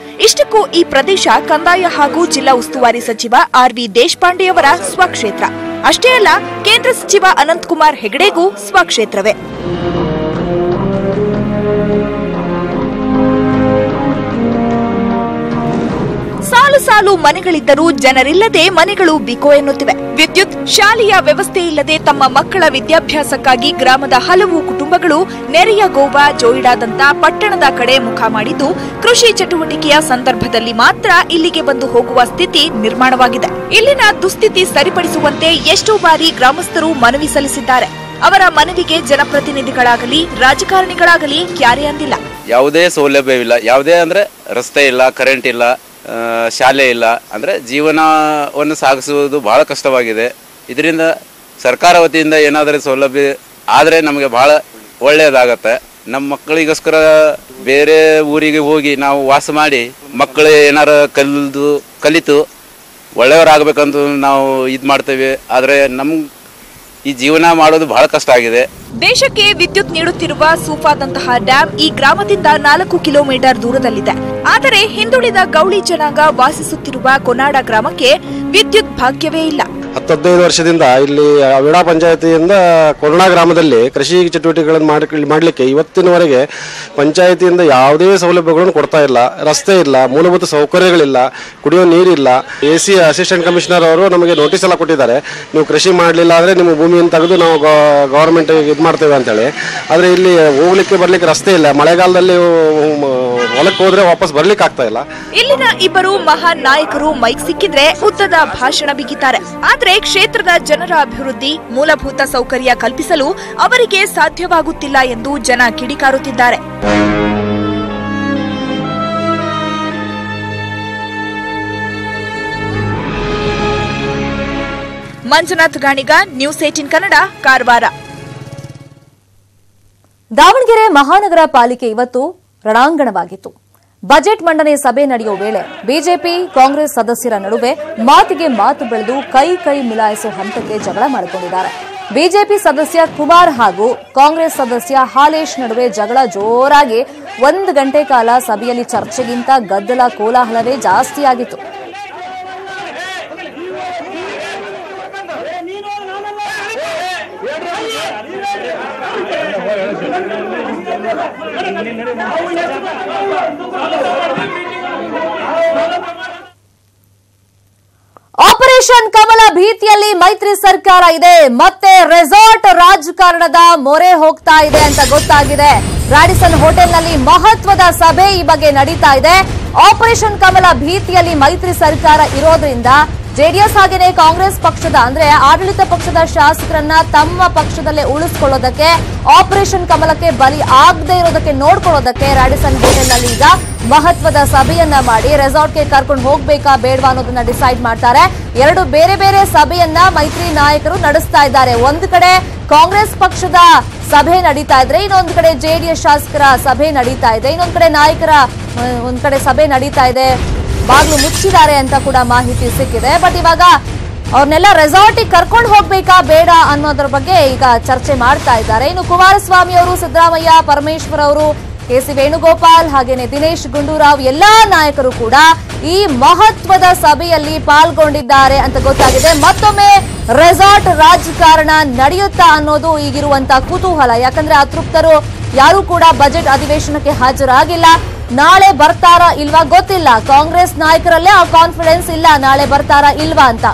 ಇಷ್ಟಕ್ಕೂ ಈ ಪ್ರದೇಶ ಕಂದಾಯ ಹಾಗೂ ಜಿಲ್ಲಾ ಉಸ್ತುವಾರಿ ಸಚಿವ ಆರ್.ವಿ. ದೇಶಪಾಂಡೆಯವರ ಸ್ವಕ್ಷೇತ್ರ. ಅಷ್ಟೇ ಅಲ್ಲ, ಕೇಂದ್ರ ಸಚಿವ ಅನಂತಕುಮಾರ್ ಹೆಗಡೆಗೂ ಸ್ವಕ್ಷೇತ್ರವೇ. ಸಾಲು ಸಾಲು ಮನೆಗಳಿದ್ದರೂ ಜನರಿಲ್ಲದೆ ಮನೆಗಳು ಬಿಕೋ ಎನ್ನುತ್ತಿವೆ. ವಿದ್ಯುತ್, ಶಾಲೆಯ ವ್ಯವಸ್ಥೆ ಇಲ್ಲದೆ ತಮ್ಮ ಮಕ್ಕಳ ವಿದ್ಯಾಭ್ಯಾಸಕ್ಕಾಗಿ ಗ್ರಾಮದ ಹಲವು ಕುಟುಂಬಗಳು ನೆರೆಯ ಗೋವಾ, ಜೋಯಿಡಾದಂತ ಪಟ್ಟಣದ ಕಡೆ ಮುಖ ಮಾಡಿದ್ದು ಕೃಷಿ ಚಟುವಟಿಕೆಯ ಸಂದರ್ಭದಲ್ಲಿ ಮಾತ್ರ ಇಲ್ಲಿಗೆ ಬಂದು ಹೋಗುವ ಸ್ಥಿತಿ ನಿರ್ಮಾಣವಾಗಿದೆ. ಇಲ್ಲಿನ ದುಸ್ಥಿತಿ ಸರಿಪಡಿಸುವಂತೆ ಎಷ್ಟೋ ಬಾರಿ ಗ್ರಾಮಸ್ಥರು ಮನವಿ ಸಲ್ಲಿಸಿದ್ದಾರೆ. ಅವರ ಮನವಿಗೆ ಜನಪ್ರತಿನಿಧಿಗಳಾಗಲಿ ರಾಜಕಾರಣಿಗಳಾಗಲಿ ಕ್ಯಾರೆ ಅಂದಿಲ್ಲ. ಯಾವುದೇ ಸೌಲಭ್ಯವಿಲ್ಲ, ಯಾವುದೇ ಅಂದ್ರೆ ರಸ್ತೆ ಇಲ್ಲ, ಕರೆಂಟ್ ಇಲ್ಲ, ಶಾಲೆ ಇಲ್ಲ. ಅಂದರೆ ಜೀವನವನ್ನು ಸಾಗಿಸುವುದು ಬಹಳ ಕಷ್ಟವಾಗಿದೆ. ಇದರಿಂದ ಸರ್ಕಾರ ವತಿಯಿಂದ ಏನಾದರೂ ಸೌಲಭ್ಯ ಆದರೆ ನಮಗೆ ಬಹಳ ಒಳ್ಳೆಯದಾಗತ್ತೆ. ನಮ್ಮ ಮಕ್ಕಳಿಗೋಸ್ಕರ ಬೇರೆ ಊರಿಗೆ ಹೋಗಿ ನಾವು ವಾಸ ಮಾಡಿ ಮಕ್ಕಳು ಏನಾರು ಕಲಿತು ಒಳ್ಳೆಯವರಾಗಬೇಕಂತ ನಾವು ಇದು ಮಾಡ್ತೇವೆ. ಆದರೆ ನಮ್ಮ ಈ ಜೀವನ ಮಾಡೋದು ಬಹಳ ಕಷ್ಟ ಆಗಿದೆ. ದೇಶಕ್ಕೆ ವಿದ್ಯುತ್ ನೀಡುತ್ತಿರುವ ಸೂಫಾದಂತಹ ಡ್ಯಾಂ ಈ ಗ್ರಾಮದಿಂದ 4 ಕಿಲೋಮೀಟರ್ ದೂರದಲ್ಲಿದೆ. ಆದರೆ ಹಿಂದುಳಿದ ಗೌಳಿ ಜನಾಂಗ ವಾಸಿಸುತ್ತಿರುವ ಕೊನಾಡ ಗ್ರಾಮಕ್ಕೆ ವಿದ್ಯುತ್ ಭಾಗ್ಯವೇ ಇಲ್ಲ. 10-15 ವರ್ಷದಿಂದ ಇಲ್ಲಿ ವಿಡಾ ಪಂಚಾಯತಿಯಿಂದ ಕೊರೋನಾ ಗ್ರಾಮದಲ್ಲಿ ಕೃಷಿ ಚಟುವಟಿಕೆಗಳನ್ನು ಮಾಡಲಿಕ್ಕೆ ಇವತ್ತಿನವರೆಗೆ ಪಂಚಾಯತಿಯಿಂದ ಯಾವುದೇ ಸೌಲಭ್ಯಗಳನ್ನು ಕೊಡ್ತಾ ಇಲ್ಲ. ರಸ್ತೆ ಇಲ್ಲ, ಮೂಲಭೂತ ಸೌಕರ್ಯಗಳಿಲ್ಲ, ಕುಡಿಯೋ ನೀರಿಲ್ಲ. AC ಅಸಿಸ್ಟೆಂಟ್ ಕಮಿಷನರ್ ಅವರು ನಮಗೆ ನೋಟಿಸ್ ಎಲ್ಲ ಕೊಟ್ಟಿದ್ದಾರೆ, ನೀವು ಕೃಷಿ ಮಾಡಲಿಲ್ಲ ಅಂದರೆ ನಿಮ್ಮ ಭೂಮಿಯನ್ನು ತೆಗೆದು ನಾವು ಗವರ್ಮೆಂಟ್ ಇದು ಮಾಡ್ತೇವೆ ಅಂತೇಳಿ. ಆದರೆ ಇಲ್ಲಿ ಹೋಗ್ಲಿಕ್ಕೆ ಬರಲಿಕ್ಕೆ ರಸ್ತೆ ಇಲ್ಲ. ಮಳೆಗಾಲದಲ್ಲಿ ಹೊಲಕ್ಕೆ ಹೋದ್ರೆ ವಾಪಸ್ ಬರ್ಲಿಕ್ಕೆ ಆಗ್ತಾ ಇಲ್ಲ. ಇಲ್ಲಿನ ಇಬ್ಬರು ಮಹಾನ್ ನಾಯಕರು ಮೈಕ್ ಸಿಕ್ಕಿದ್ರೆ ಉದ್ದದ ಭಾಷಣ ಬಿಗಿತಾರೆ. ಆದ್ರೆ ಕ್ಷೇತ್ರದ ಜನರ ಅಭಿವೃದ್ಧಿ, ಮೂಲಭೂತ ಸೌಕರ್ಯ ಕಲ್ಪಿಸಲು ಅವರಿಗೆ ಸಾಧ್ಯವಾಗುತ್ತಿಲ್ಲ ಎಂದು ಜನ ಕಿಡಿಕಾರುತ್ತಿದ್ದಾರೆ. ಮಂಜುನಾಥ್ ಗಾಣಿಗ, ನ್ಯೂಸ್ 18 ಕನ್ನಡ, ಕಾರವಾರ. ದಾವಣಗೆರೆ ಮಹಾನಗರ ಪಾಲಿಕೆ ಇವತ್ತು ರಣಾಂಗಣವಾಗಿತ್ತು. ಬಜೆಟ್ ಮಂಡನೆ ಸಭೆ ನಡೆಯುವ ವೇಳೆ ಬಿಜೆಪಿ ಕಾಂಗ್ರೆಸ್ ಸದಸ್ಯರ ನಡುವೆ ಮಾತಿಗೆ ಮಾತು ಬೆಳೆದು ಕೈ ಮಿಲಾಯಿಸುವ ಹಂತಕ್ಕೆ ಜಗಳ ಮಾಡಿಕೊಂಡಿದ್ದಾರೆ. ಬಿಜೆಪಿ ಸದಸ್ಯ ಕುಮಾರ್ ಹಾಗೂ ಕಾಂಗ್ರೆಸ್ ಸದಸ್ಯ ಹಾಲೇಶ್ ನಡುವೆ ಜಗಳ ಜೋರಾಗಿ 1 ಗಂಟೆ ಕಾಲ ಸಭೆಯಲ್ಲಿ ಚರ್ಚೆಗಿಂತ ಗದ್ದಲ ಕೋಲಾಹಲವೇ ಜಾಸ್ತಿಯಾಗಿತ್ತು. ಆಪರೇಷನ್ ಕಮಲ ಭೀತಿಯಲ್ಲಿ ಮೈತ್ರಿ ಸರ್ಕಾರ ಇದೆ. ಮತ್ತೆ ರೆಸಾರ್ಟ್ ರಾಜಕಾರಣದ ಮೊರೆ ಹೋಗ್ತಾ ಇದೆ ಅಂತ ಗೊತ್ತಾಗಿದೆ. ರಾಡಿಸನ್ ಹೋಟೆಲ್ನಲ್ಲಿ ಮಹತ್ವದ ಸಭೆ ಈ ಬಗ್ಗೆ ನಡೀತಾ ಇದೆ. ಆಪರೇಷನ್ ಕಮಲ ಭೀತಿಯಲ್ಲಿ ಮೈತ್ರಿ ಸರ್ಕಾರ ಇರೋದ್ರಿಂದ ಜೆಡಿಎಸ್ ಹಾಗೆಯೇ ಕಾಂಗ್ರೆಸ್ ಪಕ್ಷದ ಅಂದ್ರೆ ಆಡಳಿತ ಪಕ್ಷದ ಶಾಸಕರನ್ನ ತಮ್ಮ ಪಕ್ಷದಲ್ಲೇ ಉಳಿಸಿಕೊಳ್ಳೋದಕ್ಕೆ, ಆಪರೇಷನ್ ಕಮಲಕ್ಕೆ ಬಲಿ ಆಗದೆ ಇರೋದಕ್ಕೆ ನೋಡ್ಕೊಳ್ಳೋದಕ್ಕೆ ರಾಡಿಸನ್ ಹೋಟೆಲ್ನಲ್ಲಿ ಈಗ ಮಹತ್ವದ ಸಭೆಯನ್ನ ಮಾಡಿ ರೆಸಾರ್ಟ್ಗೆ ಕರ್ಕೊಂಡು ಹೋಗ್ಬೇಕಾ ಬೇಡವಾ ಅನ್ನೋದನ್ನ ಡಿಸೈಡ್ ಮಾಡ್ತಾರೆ. 2 ಬೇರೆ ಬೇರೆ ಸಭೆಯನ್ನ ಮೈತ್ರಿ ನಾಯಕರು ನಡೆಸ್ತಾ ಇದ್ದಾರೆ. ಒಂದು ಕಡೆ ಕಾಂಗ್ರೆಸ್ ಪಕ್ಷದ ಸಭೆ ನಡೀತಾ ಇದ್ರೆ, ಇನ್ನೊಂದು ಕಡೆ ಜೆಡಿಎಸ್ ಶಾಸಕರ ಸಭೆ ನಡೀತಾ ಇದೆ, ಇನ್ನೊಂದು ಕಡೆ ನಾಯಕರ ಒಂದ್ ಕಡೆ ಸಭೆ ನಡೀತಾ ಇದೆ. ಬಾಗ್ಲು ಮುಚ್ಚಿದ್ದಾರೆ ಅಂತ ಕೂಡ ಮಾಹಿತಿ ಸಿಕ್ಕಿದೆ. ಬಟ್ ಇವಾಗ ಅವ್ರನ್ನೆಲ್ಲ ರೆಸಾರ್ಟಿಗೆ ಕರ್ಕೊಂಡು ಹೋಗ್ಬೇಕಾ ಬೇಡ ಅನ್ನೋದ್ರ ಬಗ್ಗೆ ಈಗ ಚರ್ಚೆ ಮಾಡ್ತಾ ಇದ್ದಾರೆ. ಇನ್ನು ಕುಮಾರಸ್ವಾಮಿ ಅವರು, ಸಿದ್ದರಾಮಯ್ಯ, ಪರಮೇಶ್ವರ್ ಅವರು, ಕೆಸಿ ವೇಣುಗೋಪಾಲ್ ಹಾಗೇನೆ ದಿನೇಶ್ ಗುಂಡೂರಾವ್ ಎಲ್ಲಾ ನಾಯಕರು ಕೂಡ ಈ ಮಹತ್ವದ ಸಭೆಯಲ್ಲಿ ಪಾಲ್ಗೊಂಡಿದ್ದಾರೆ ಅಂತ ಗೊತ್ತಾಗಿದೆ. ಮತ್ತೊಮ್ಮೆ ರೆಸಾರ್ಟ್ ರಾಜಕಾರಣ ನಡೆಯುತ್ತಾ ಅನ್ನೋದು ಈಗಿರುವಂತಹ ಕುತೂಹಲ. ಯಾಕಂದ್ರೆ ಅತೃಪ್ತರು ಯಾರು ಕೂಡ ಬಜೆಟ್ ಅಧಿವೇಶನಕ್ಕೆ ಹಾಜರಾಗಿಲ್ಲ. ನಾಳೆ ಬರ್ತಾರಾ ಇಲ್ವಾ ಗೊತ್ತಿಲ್ಲ. ಕಾಂಗ್ರೆಸ್ ನಾಯಕರಲ್ಲೇ ಆ ಕಾನ್ಫಿಡೆನ್ಸ್ ಇಲ್ಲ ನಾಳೆ ಬರ್ತಾರಾ ಇಲ್ವಾ ಅಂತ.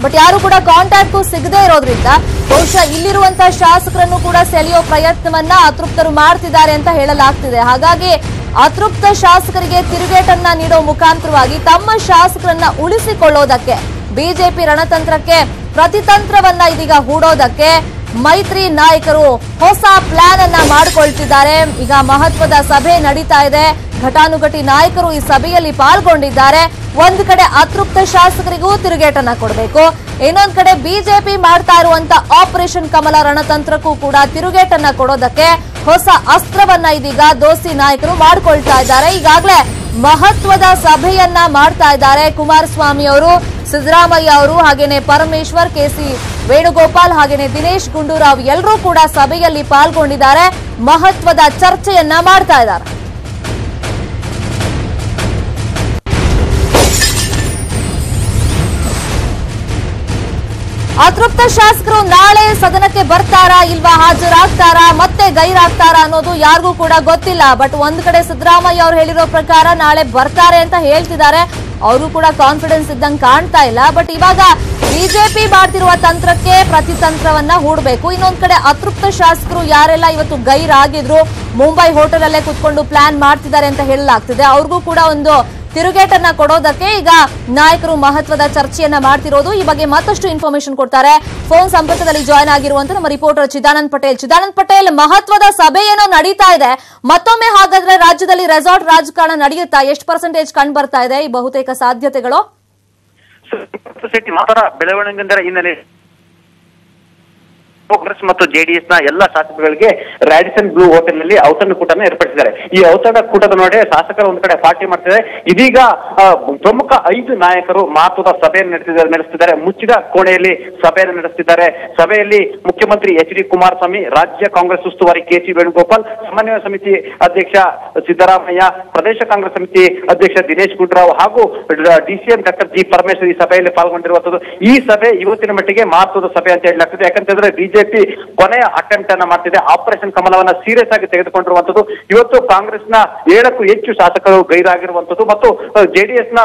ಬಟ್ ಯಾರು ಕೂಡ ಕಾಂಟ್ಯಾಕ್ಟ್ ಸಿಗದೆ ಇರೋದ್ರಿಂದ ಬಹುಶಃ ಇಲ್ಲಿರುವಂತಹ ಶಾಸಕರನ್ನು ಕೂಡ ಸೆಳೆಯೋ ಪ್ರಯತ್ನವನ್ನ ಅತೃಪ್ತರು ಮಾಡ್ತಿದ್ದಾರೆ ಅಂತ ಹೇಳಲಾಗ್ತಿದೆ. ಹಾಗಾಗಿ ಅತೃಪ್ತ ಶಾಸಕರಿಗೆ ತಿರುಗೇಟನ್ನ ನೀಡೋ ಮುಖಾಂತರವಾಗಿ ತಮ್ಮ ಶಾಸಕರನ್ನ ಉಳಿಸಿಕೊಳ್ಳೋದಕ್ಕೆ ಬಿಜೆಪಿ ರಣತಂತ್ರಕ್ಕೆ ಪ್ರತಿತಂತ್ರವನ್ನ ಇದೀಗ ಹೂಡೋದಕ್ಕೆ ಮೈತ್ರಿ ನಾಯಕರು ಹೊಸ ಪ್ಲಾನ್ ಅನ್ನ ಮಾಡಿಕೊಳ್ತಿದ್ದಾರೆ. ಈಗ ಮಹತ್ವದ ಸಭೆ ನಡೀತಾ ಇದೆ. ಘಟಾನುಘಟಿ ನಾಯಕರು ಈ ಸಭೆಯಲ್ಲಿ ಪಾಲ್ಗೊಂಡಿದ್ದಾರೆ. ಒಂದು ಕಡೆ ಅತೃಪ್ತ ಶಾಸಕರಿಗೂ ತಿರುಗೇಟನ್ನ ಕೊಡಬೇಕು, ಇನ್ನೊಂದು ಕಡೆ ಬಿಜೆಪಿ ಮಾಡ್ತಾ ಇರುವಂತ ಆಪರೇಷನ್ ಕಮಲ ರಣತಂತ್ರಕ್ಕೂ ಕೂಡ ತಿರುಗೇಟನ್ನ ಕೊಡೋದಕ್ಕೆ ಹೊಸ ಅಸ್ತ್ರವನ್ನ ಇದೀಗ ದೋಸ್ತಿ ನಾಯಕರು ಮಾಡಿಕೊಳ್ತಾ ಇದ್ದಾರೆ. ಈಗಾಗಲೇ ಮಹತ್ವದ ಸಭೆಯನ್ನ ಮಾಡ್ತಾ ಇದ್ದಾರೆ ಕುಮಾರಸ್ವಾಮಿ ಅವರು, ಸಿದ್ದರಾಮಯ್ಯ ಅವರು, ಹಾಗೇನೆ ಪರಮೇಶ್ವರ್, ಕೆಸಿ ವೇಣುಗೋಪಾಲ್ ಹಾಗೇನೆ ದಿನೇಶ್ ಗುಂಡೂರಾವ್ ಎಲ್ಲರೂ ಕೂಡ ಸಭೆಯಲ್ಲಿ ಪಾಲ್ಗೊಂಡಿದ್ದಾರೆ. ಮಹತ್ವದ ಚರ್ಚೆಯನ್ನ ಮಾಡ್ತಾ ಇದ್ದಾರೆ. ಅತೃಪ್ತ ಶಾಸಕರು ನಾಳೆ ಸದನಕ್ಕೆ ಬರ್ತಾರಾ ಇಲ್ವಾ, ಹಾಜರಾಗ್ತಾರಾ, ಮತ್ತೆ ಗೈರಾಗ್ತಾರಾ ಅನ್ನೋದು ಯಾರಿಗೂ ಕೂಡ ಗೊತ್ತಿಲ್ಲ. ಬಟ್ ಒಂದ್ ಕಡೆ ಸಿದ್ದರಾಮಯ್ಯ ಅವರು ಹೇಳಿರೋ ಪ್ರಕಾರ ನಾಳೆ ಬರ್ತಾರೆ ಅಂತ ಹೇಳ್ತಿದ್ದಾರೆ. ಅವರು ಕೂಡ ಕಾನ್ಫಿಡೆನ್ಸ್ ಇದ್ದಂಗೆ ಕಾಣ್ತಾ ಇಲ್ಲ. ಬಟ್ ಇವಾಗ ಬಿಜೆಪಿ ಮಾಡ್ತಿರುವ ತಂತ್ರಕ್ಕೆ ಪ್ರತಿತಂತ್ರವನ್ನ ಹೂಡಬೇಕು. ಇನ್ನೊಂದ್ ಕಡೆ ಅತೃಪ್ತ ಶಾಸಕರು ಯಾರೆಲ್ಲ ಇವತ್ತು ಗೈರಾಗಿದ್ರು, ಮುಂಬೈ ಹೋಟೆಲ್ ಅಲ್ಲೇ ಕುತ್ಕೊಂಡು ಪ್ಲಾನ್ ಮಾಡ್ತಿದ್ದಾರೆ ಅಂತ ಹೇಳಲಾಗ್ತಿದೆ, ಅವ್ರಿಗೂ ಕೂಡ ಒಂದು ತಿರುಗೇಟನ್ನ ಕೊಡೋದಕ್ಕೆ ಈಗ ನಾಯಕರು ಮಹತ್ವದ ಚರ್ಚೆಯನ್ನ ಮಾಡ್ತಿರೋದು. ಈ ಬಗ್ಗೆ ಮತ್ತಷ್ಟು ಇನ್ಫಾರ್ಮೇಶನ್ ಕೊಡ್ತಾರೆ ಫೋನ್ ಸಂಪರ್ಕದಲ್ಲಿ ಜಾಯ್ನ್ ಆಗಿರುವಂತ ನಮ್ಮ ರಿಪೋರ್ಟರ್ ಚಿದಾನಂದ್ ಪಟೇಲ್. ಚಿದಾನಂದ್ ಪಟೇಲ್, ಮಹತ್ವದ ಸಭೆ ಏನೋ ನಡೀತಾ ಇದೆ, ಮತ್ತೊಮ್ಮೆ ಹಾಗಾದ್ರೆ ರಾಜ್ಯದಲ್ಲಿ ರೆಸಾರ್ಟ್ ರಾಜಕಾರಣ ನಡೆಯುತ್ತಾ? ಎಷ್ಟು ಪರ್ಸೆಂಟೇಜ್ ಕಂಡು ಬರ್ತಾ ಇದೆ ಈ ಬಹುತೇಕ ಸಾಧ್ಯತೆಗಳು? ಮಾತ್ರ ಬೆಳವಣಿಗೆ ಹಿನ್ನೆಲೆ ಕಾಂಗ್ರೆಸ್ ಮತ್ತು ಜೆಡಿಎಸ್ ನ ಎಲ್ಲಾ ಶಾಸಕರಿಗೆ ರಾಡಿಸನ್ ಬ್ಲೂ ಹೋಟೆಲ್ ನಲ್ಲಿ ಔತಣಕೂಟನ ಏರ್ಪಡಿಸಿದ್ದಾರೆ. ಈ ಔತಣಕೂಟದ ನೋಡಿ ಶಾಸಕರು ಒಂದ್ ಕಡೆ ಪಾರ್ಟಿ ಮಾಡ್ತಿದ್ದಾರೆ. ಇದೀಗ ಪ್ರಮುಖ 5 ನಾಯಕರು ಮಹತ್ವದ ಸಭೆಯನ್ನು ನಡೆಸುತ್ತಿದ್ದಾರೆ. ಮುಚ್ಚಿದ ಕೋಣೆಯಲ್ಲಿ ಸಭೆಯನ್ನು ನಡೆಸುತ್ತಿದ್ದಾರೆ. ಸಭೆಯಲ್ಲಿ ಮುಖ್ಯಮಂತ್ರಿ ಎಚ್.ಡಿ. ಕುಮಾರಸ್ವಾಮಿ, ರಾಜ್ಯ ಕಾಂಗ್ರೆಸ್ ಉಸ್ತುವಾರಿ ಕೆಸಿ ವೇಣುಗೋಪಾಲ್, ಸಮನ್ವಯ ಸಮಿತಿ ಅಧ್ಯಕ್ಷ ಸಿದ್ದರಾಮಯ್ಯ, ಪ್ರದೇಶ ಕಾಂಗ್ರೆಸ್ ಸಮಿತಿ ಅಧ್ಯಕ್ಷ ದಿನೇಶ್ ಗುಂಡೂರಾವ್ ಹಾಗೂ ಡಿಸಿಎಂ ಡಾಕ್ಟರ್ ಜಿ ಪರಮೇಶ್ವರ್ ಈ ಸಭೆಯಲ್ಲಿ ಪಾಲ್ಗೊಂಡಿರುವಂತದ್ದು. ಈ ಸಭೆ ಇವತ್ತಿನ ಮಟ್ಟಿಗೆ ಮಹತ್ವದ ಸಭೆ ಅಂತ ಹೇಳಲಾಗ್ತದೆ. ಯಾಕಂತಂದ್ರೆ ಬಿಜೆಪಿ ಕೊನೆಯ ಅಟೆಂಪ್ಟ್ ಅನ್ನ ಮಾಡ್ತಿದೆ. ಆಪರೇಷನ್ ಕಮಲವನ್ನ ಸೀರಿಯಸ್ ಆಗಿ ತೆಗೆದುಕೊಂಡಿರುವಂತದ್ದು. ಇವತ್ತು ಇವತ್ತು ಕಾಂಗ್ರೆಸ್ನ 7ಕ್ಕೂ ಹೆಚ್ಚು ಶಾಸಕರು ಗೈರಾಗಿರುವಂತದ್ದು ಮತ್ತು ಜೆಡಿಎಸ್ ನ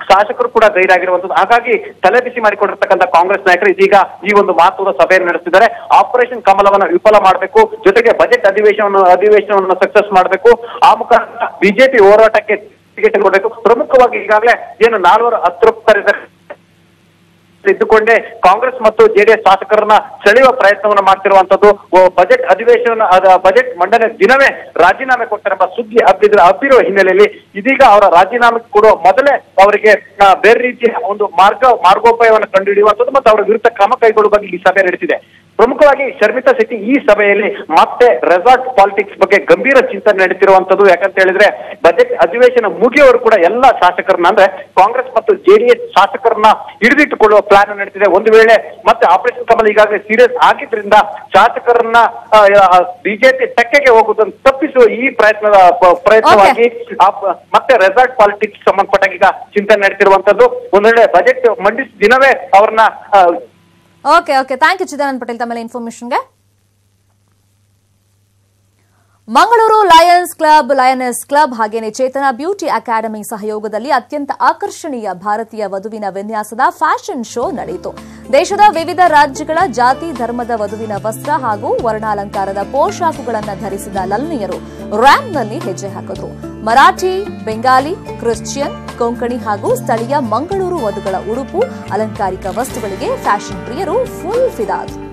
ಶಾಸಕರು ಕೂಡ ಗೈರಾಗಿರುವಂತದ್ದು. ಹಾಗಾಗಿ ತಲೆಬಿಸಿ ಮಾಡಿಕೊಂಡಿರ್ತಕ್ಕಂಥ ಕಾಂಗ್ರೆಸ್ ನಾಯಕರು ಇದೀಗ ಈ ಒಂದು ಮಹತ್ವದ ಸಭೆಯನ್ನು ನಡೆಸಿದ್ದಾರೆ. ಆಪರೇಷನ್ ಕಮಲವನ್ನ ವಿಫಲ ಮಾಡಬೇಕು, ಜೊತೆಗೆ ಬಜೆಟ್ ಅಧಿವೇಶನವನ್ನು ಸಕ್ಸಸ್ ಮಾಡಬೇಕು, ಆ ಮುಖಾಂತರ ಬಿಜೆಪಿ ಹೋರಾಟಕ್ಕೆ ಟಿಕೆಟ್ ಕೊಡಬೇಕು. ಪ್ರಮುಖವಾಗಿ ಈಗಾಗಲೇ ಏನು 4 ಅತೃಪ್ತರಿದ್ದಾರೆ ಇದ್ದುಕೊಂಡೇ ಕಾಂಗ್ರೆಸ್ ಮತ್ತು ಜೆಡಿಎಸ್ ಶಾಸಕರನ್ನ ಸೆಳೆಯುವ ಪ್ರಯತ್ನವನ್ನು ಮಾಡ್ತಿರುವಂತದ್ದು. ಬಜೆಟ್ ಮಂಡನೆ ದಿನವೇ ರಾಜೀನಾಮೆ ಕೊಡ್ತಾರೆಂಬ ಸುದ್ದಿ ಹಬ್ಬಿರುವ ಹಿನ್ನೆಲೆಯಲ್ಲಿ ಇದೀಗ ಅವರ ರಾಜೀನಾಮೆ ಕೊಡುವ ಮೊದಲೇ ಅವರಿಗೆ ಬೇರೆ ರೀತಿಯ ಒಂದು ಮಾರ್ಗೋಪಾಯವನ್ನು ಕಂಡುಹಿಡಿಯುವಂಥದ್ದು ಮತ್ತು ಅವರ ವಿರುದ್ಧ ಕ್ರಮ ಕೈಗೊಳ್ಳುವ ಬಗ್ಗೆ ಈ ಸಭೆ ನಡೆಸಿದೆ. ಪ್ರಮುಖವಾಗಿ ಶರ್ಮಿತಾ ಶೆಟ್ಟಿ ಈ ಸಭೆಯಲ್ಲಿ ಮತ್ತೆ ರೆಸಾರ್ಟ್ ಪಾಲಿಟಿಕ್ಸ್ ಬಗ್ಗೆ ಗಂಭೀರ ಚಿಂತನೆ ನಡೆಸಿರುವಂತದ್ದು. ಯಾಕಂತ ಹೇಳಿದ್ರೆ ಬಜೆಟ್ ಅಧಿವೇಶನ ಮುಗಿಯುವವರು ಕೂಡ ಎಲ್ಲ ಶಾಸಕರನ್ನ ಅಂದ್ರೆ ಕಾಂಗ್ರೆಸ್ ಮತ್ತು ಜೆಡಿಎಸ್ ಶಾಸಕರನ್ನ ಹಿಡಿದಿಟ್ಟುಕೊಳ್ಳುವ ಪ್ಲಾನ್ ನಡೆಸಿದೆ. ಒಂದು ವೇಳೆ ಮತ್ತೆ ಆಪರೇಷನ್ ಕಮಲ್ ಈಗಾಗಲೇ ಸೀರಿಯಸ್ ಆಗಿದ್ರಿಂದ ಶಾಸಕರನ್ನ ಬಿಜೆಪಿ ಟೆಕ್ಕೆಗೆ ಹೋಗುವುದನ್ನು ತಪ್ಪಿಸುವ ಈ ಪ್ರಯತ್ನವಾಗಿ ಮತ್ತೆ ರೆಸಾರ್ಟ್ ಪಾಲಿಟಿಕ್ಸ್ ಸಂಬಂಧಪಟ್ಟಾಗ ಈಗ ಚಿಂತನೆ ನಡೆಸಿರುವಂತದ್ದು. ಒಂದು ವೇಳೆ ಬಜೆಟ್ ಮಂಡಿಸಿದ ದಿನವೇ ಅವ್ರನ್ನ okay thank you Chidanand Patel ತಮ್ಮ ಇನ್ಫಾರ್ಮೇಶನ್ಗೆ. ಮಂಗಳೂರು ಲಯನೆಸ್ ಕ್ಲಬ್ ಹಾಗೇನೆ ಚೇತನ ಬ್ಯೂಟಿ ಅಕಾಡೆಮಿ ಸಹಯೋಗದಲ್ಲಿ ಅತ್ಯಂತ ಆಕರ್ಷಣೀಯ ಭಾರತೀಯ ವಧುವಿನ ವಿನ್ಯಾಸದ ಫ್ಯಾಷನ್ ಶೋ ನಡೆಯಿತು. ದೇಶದ ವಿವಿಧ ರಾಜ್ಯಗಳ ಜಾತಿ ಧರ್ಮದ ವಧುವಿನ ವಸ್ತ್ರ ಹಾಗೂ ವರ್ಣಾಲಂಕಾರದ ಪೋಷಾಕುಗಳನ್ನು ಧರಿಸಿದ ಲಲ್ನಿಯರು ರ್ಯಾಂಪ್ನಲ್ಲಿ ಹೆಜ್ಜೆ ಹಾಕಿದ್ರು. ಮರಾಠಿ, ಬೆಂಗಾಲಿ, ಕ್ರಿಶ್ಚಿಯನ್, ಕೊಂಕಣಿ ಹಾಗೂ ಸ್ಥಳೀಯ ಮಂಗಳೂರು ವಧುಗಳ ಉಡುಪು, ಅಲಂಕಾರಿಕ ವಸ್ತುಗಳಿಗೆ ಫ್ಯಾಷನ್ ಪ್ರಿಯರು ಫುಲ್ ಫಿದಾದ್ರು.